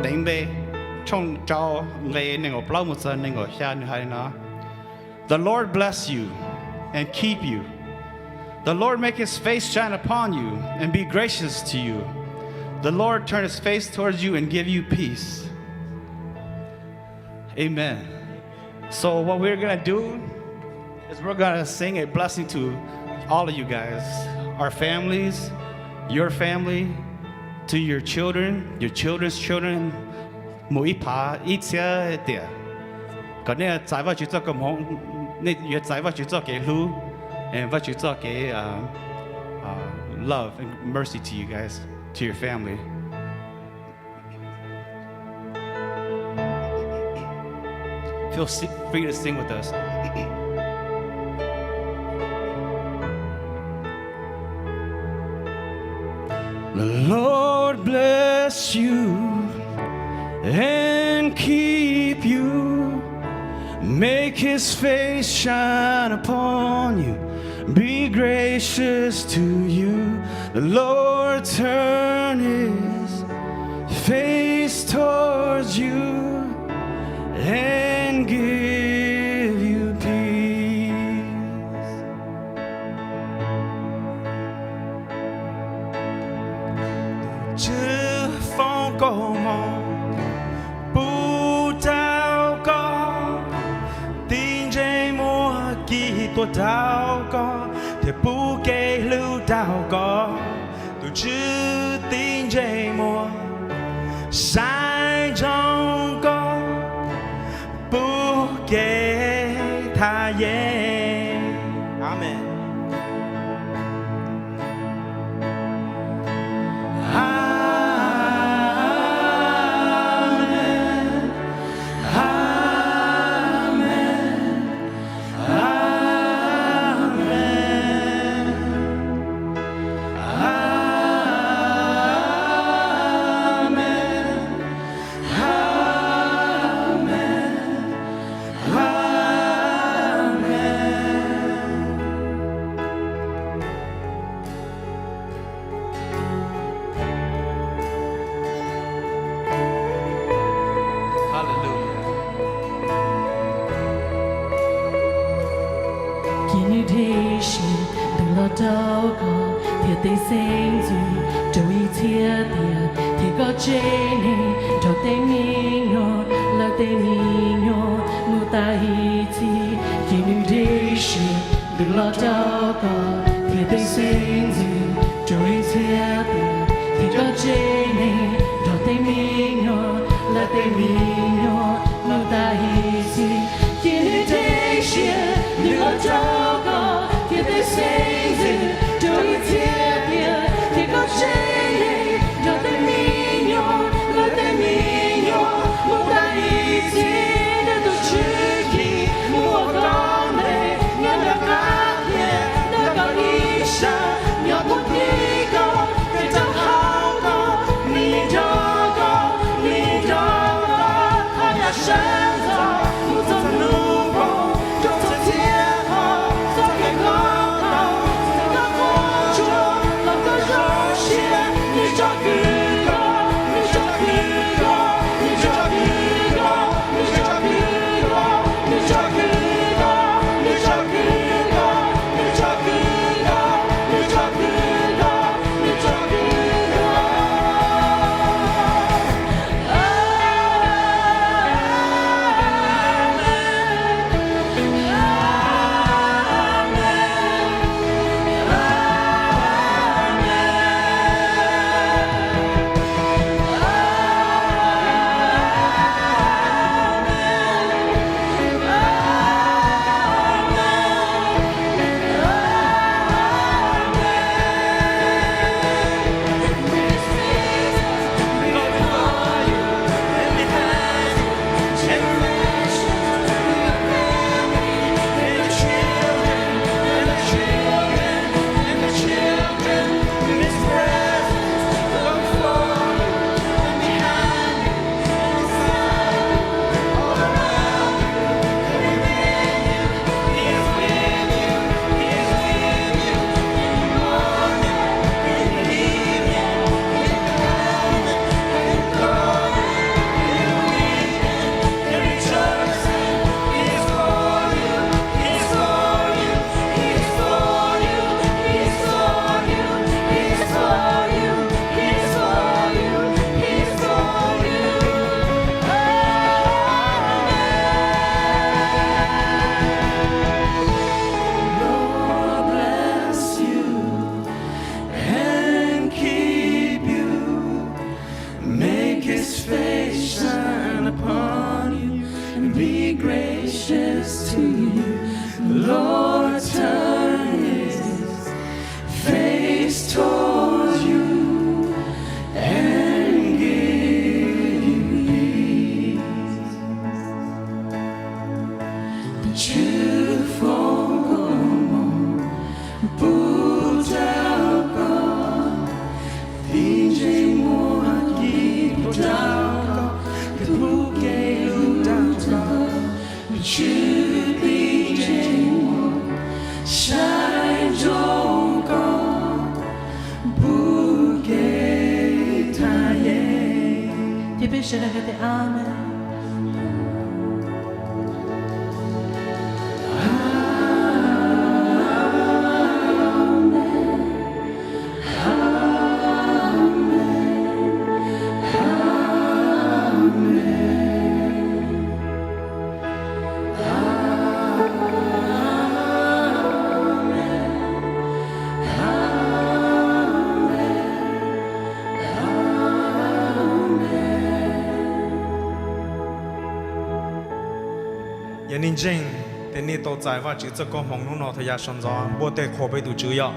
顶杯冲招来那个布拉姆森那个下女孩呢。The Lord bless you and keep you. The Lord make His face shine upon you and be gracious to you. The Lord turn His face towards you and give you peace. Amen. So what we're gonna do is we're gonna sing a blessing to all of you guys, our families, your family, to your children, your children's children. Mỗi pa ít些点，嗰啲仔話做個冇，你越仔話做嘅路，and 話做嘅love and mercy to you guys, to your family. Feel free to sing with us. The Lord bless you and keep you, make His face shine upon you, be gracious to you. The Lord turn His face towards you and give you peace. Chứ phong cầu mong tôi đau có thể bù kê lưu đau có tôi chưa tin dây mùa sai trong có bù kê tha ye. Amen. Đâu có thiệt tình sinh gì trong ý thiệt thiệt thì có chế này cho tên mình nhỏ là tên mình nhỏ mu ta hi chi khi nữ đi xin đừng lo đâu có thiệt tình sinh gì trong ý thiệt thiệt thì có chế này cho tên mình nhỏ là tên mình nhỏ mu ta hi chi khi nữ đi xin đừng lo đâu có thiệt tình sinh face to you. Lord, turn his face towards you and give you peace. The truth from God, put out God, PJ Mohaki, put out God, the bouquet, put out God, the truth be shine your God, bouquet taillé. Ti piacerà che ti ami? Nhân ninh chính, tên này tổ giải và chữ cho con hồng nụ nọ thời gian sân gió, bố tệ khổ bê đủ chữ ya.